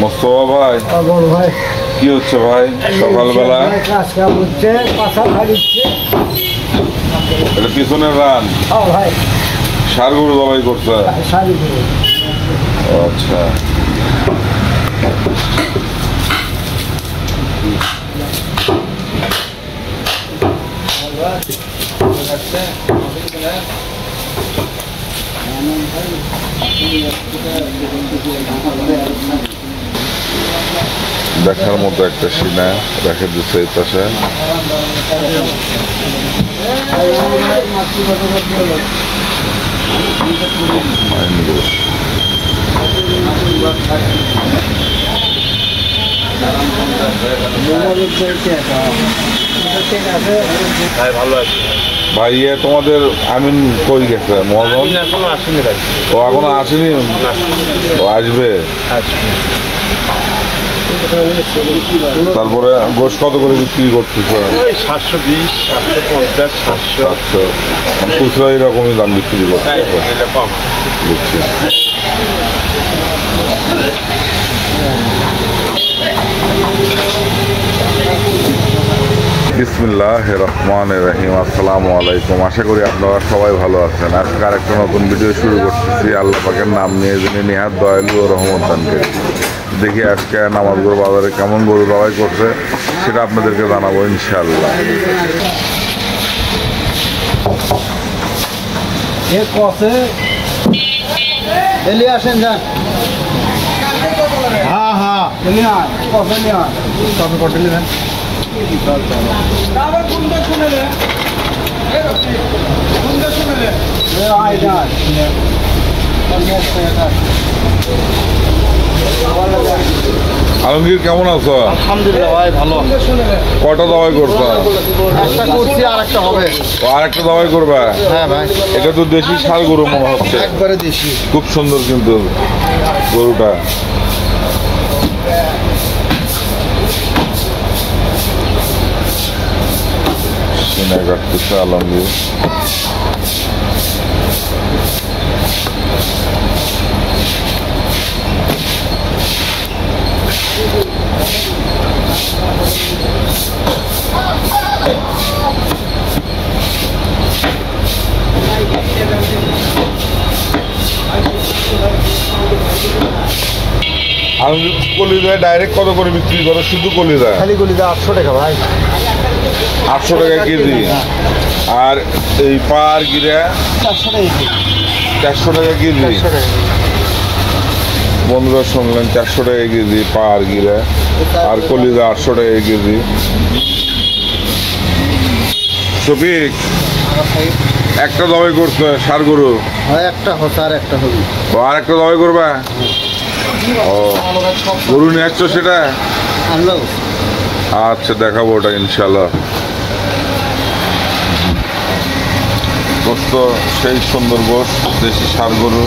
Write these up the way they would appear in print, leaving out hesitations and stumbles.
মোস্তফা ভাই, বড় ভাই কি হচ্ছে ভাই সকালবেলা? কাজ কাম হচ্ছে, পাশা ফাড়িচ্ছে। এটা পিছনের রান ভাই ষাড় গরু জবাই করছে। শাড়ি করে আচ্ছা, দেখার মতো একটা সিনা রেখে দিচ্ছে এই পাশে। ভাই তোমাদের আমিন কই গেছে? মহাজন এখনো আসেনি ভাই। ও এখনো আসেনি? ও আসবে। তারপরে গোশ কত করে বিক্রি করতেছে? 720, 750, 700। খুচরা এরকমই দাম বিক্রি করছে। এটা কম বুঝছি। বিসমিল্লাহির রহমানির রহিম। আসসালামু আলাইকুম। আশা করি আপনারা সবাই ভালো আছেন। আজকে আরেকটা নতুন ভিডিও শুরু করতেছি আল্লাহ পাকের নাম নিয়ে, যিনি নিহাত দয়ালু ও রহমত দানকে। দেখি আজকে নামাজগড় বাজারে কেমন গরু জবাই করছে সেটা আপনাদেরকে জানাবো ইনশাআল্লাহ। আসেন যান। হ্যাঁ হ্যাঁ কত নেবেন? আলমগীর কেমন আছো? আলহামদুলিল্লাহ ভাই ভালো। কটা জবাই করছো? একটা করছি আর একটা হবে। ও আরেকটা জবাই করবা? হ্যাঁ ভাই, এটা তো দেশি ষাড় গরু মনে হচ্ছে। একবারে দেশি। খুব সুন্দর কিন্তু গরুটা। সিনা কাটতেছে আলমগীর। কলিজা ডাইরেক্ট কত করে বিক্রি করো? শুধু কলিজা? খালি কলিজা 800 টাকা ভাই। 800 টাকা কেজি। আর এই পার গিরা 400 টাকা কেজি। 400 টাকা কেজি। বন্ধুরা শুনলেন, 400 টাকা কেজি পার গিরা। আর কলিজা 800 টাকা কেজি। শফিক একটা জবাই করছে ষাড় গরু? হয় একটা হচ্ছে আর একটা হবে। ও আর একটা জবাই করবা? ও গরু নিয়ে আসছো সেটা? আনলো। আচ্ছা, দেখাবো ওটা ইনশাল্লাহ। গোস্ত সেই সুন্দর গোস্ত, দেশি ষাড় গরু।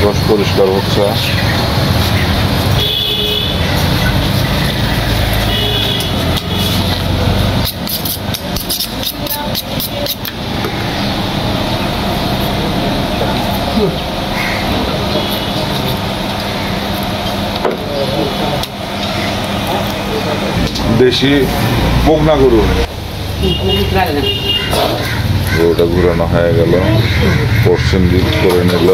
গোশ পরিষ্কার হচ্ছে। দেশি বকনা গরু। গরুটা ঘুরানো হয়ে গেল, পশ্চিম দিক করে নিল।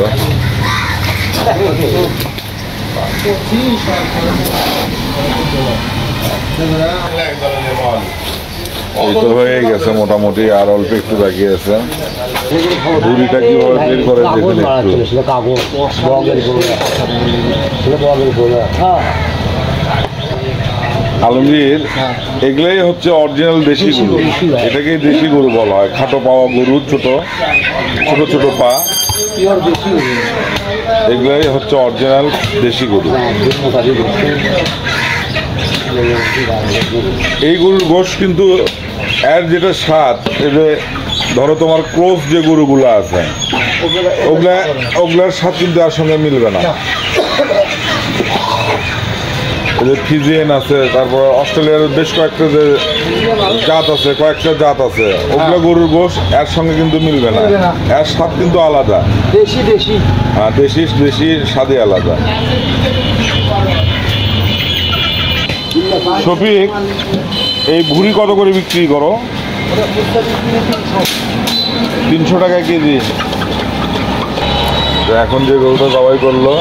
এই তো হয়ে গেছে মোটামুটি, আর অল্প একটু বাকি আছে। বুড়িটা কিভাবে বের করে দেখুন আলমগীর। এগুলাই হচ্ছে অরিজিনাল দেশি গরু। এটাকেই দেশি গরু বলা হয়। খাটো পাওয়া গরু, ছোট ছোট ছোট পা, এগুলাই হচ্ছে অরিজিনাল দেশি গরু। এই গরুর গোশ কিন্তু এর যেটা স্বাদ, এদের ধরো তোমার ক্লোজ যে গরুগুলো আছে ওগুলার সাথে কিন্তু আর সঙ্গে মিলবে না। ফিজিয়ান আছে, তারপর অস্ট্রেলিয়ার বেশ কয়েকটা যে কয়েকটা জাত আছে, ওগুলো গরুর গোশ এর সঙ্গে কিন্তু মিলবে না, এর স্বাদ কিন্তু আলাদা। হ্যাঁ, দেশি স্বাদই আলাদা। শফিক, এই ভুঁড়ি কত করে বিক্রি করো? 300 টাকা কেজি। এখন যে গরুটা জবাই করলো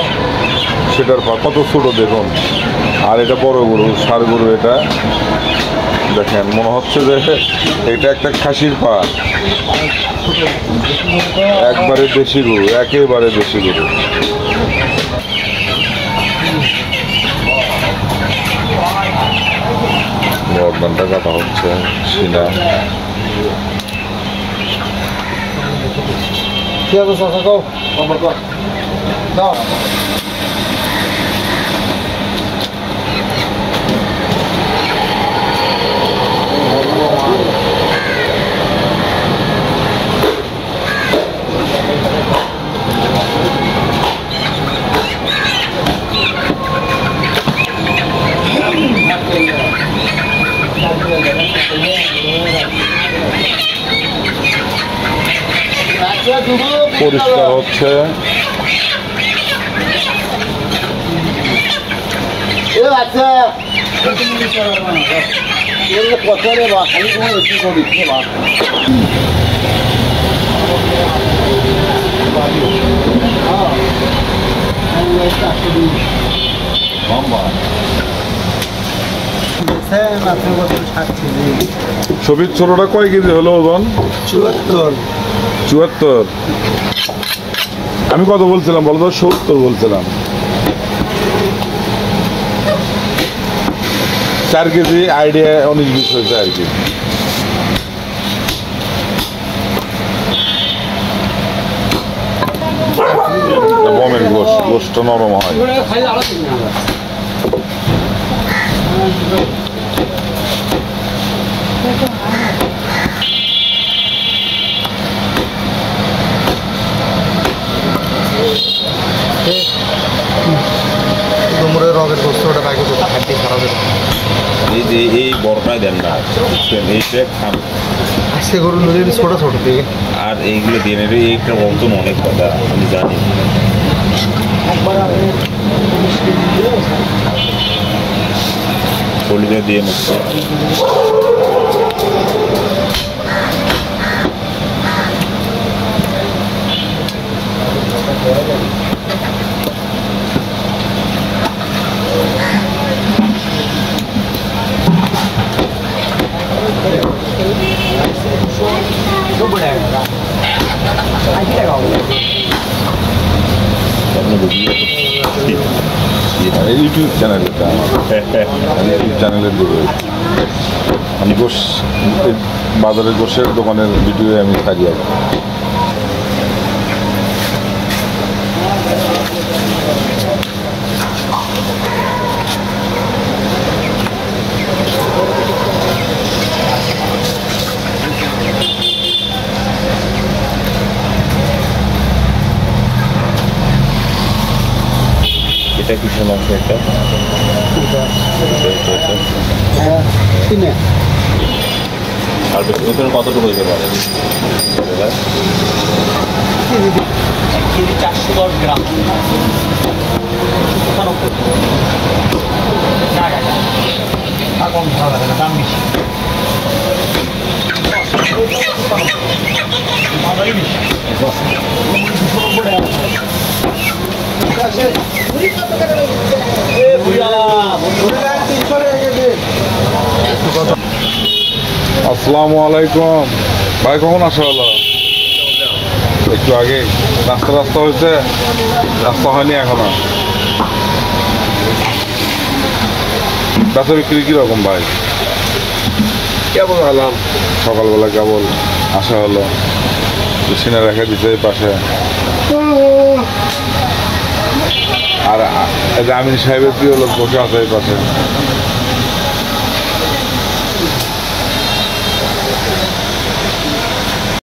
সেটার কত ছোট দেখুন, আর এটা বড় গরু, ষাঁড় গরু। এটা দেখেন, মনে হচ্ছে যে এটা একটা খাসির পা। একবারে দেশি গরু, একেবারে দেশি গরু। গর্দনটা কাটা হচ্ছে, সিনা। পরিষ্কার হচ্ছে। শফিক, ছোটটা কয় কেজি হলো ওজন? 74। আমি কত বলছিলাম বলো তো? 70 বলছিলাম। 4 কেজি আইডিয়া 19-20 হয়েছে আর কি। গমের গোশটা নরম হয়। রবের বস্তুটা বাইকে হাঁটি খারাপ। এই যে এই বড়টাই দেন না, এইটা খান। সে গরু নদীর ছোট ছোট থেকে, আর এইগুলো দিয়ে নেবে, এইটার মতন অনেক কথা আমি জানি। পলিটা দিয়ে নিচ্ছে। ইউটিউব চ্যানেল, এটা আমার ইউটিউব চ্যানেলের ভিডিও। আমি গোশ বাজারের গোশের দোকানের ভিডিও আমি থাকি আর কি। এটা কিছু মাংস, একটা আর নতুন কতটুকু হইতে পারে? 410 গ্রাম। কম ভালো লাগে না, দাম বেশি। আসসালামু আলাইকুম ভাই, কখন আসা হলো? একটু আগে। রাস্তা হয়েছে? রাস্তা হয়নি এখনো। বেচা বিক্রি কিরকম ভাই? কেমন আলাম? সকালবেলা কেবল আসা হলো, সিনা রেখে দিচ্ছে এই পাশে। আর আমিন সাহেবের প্রিয় লোক বসে আছে এই পাশে।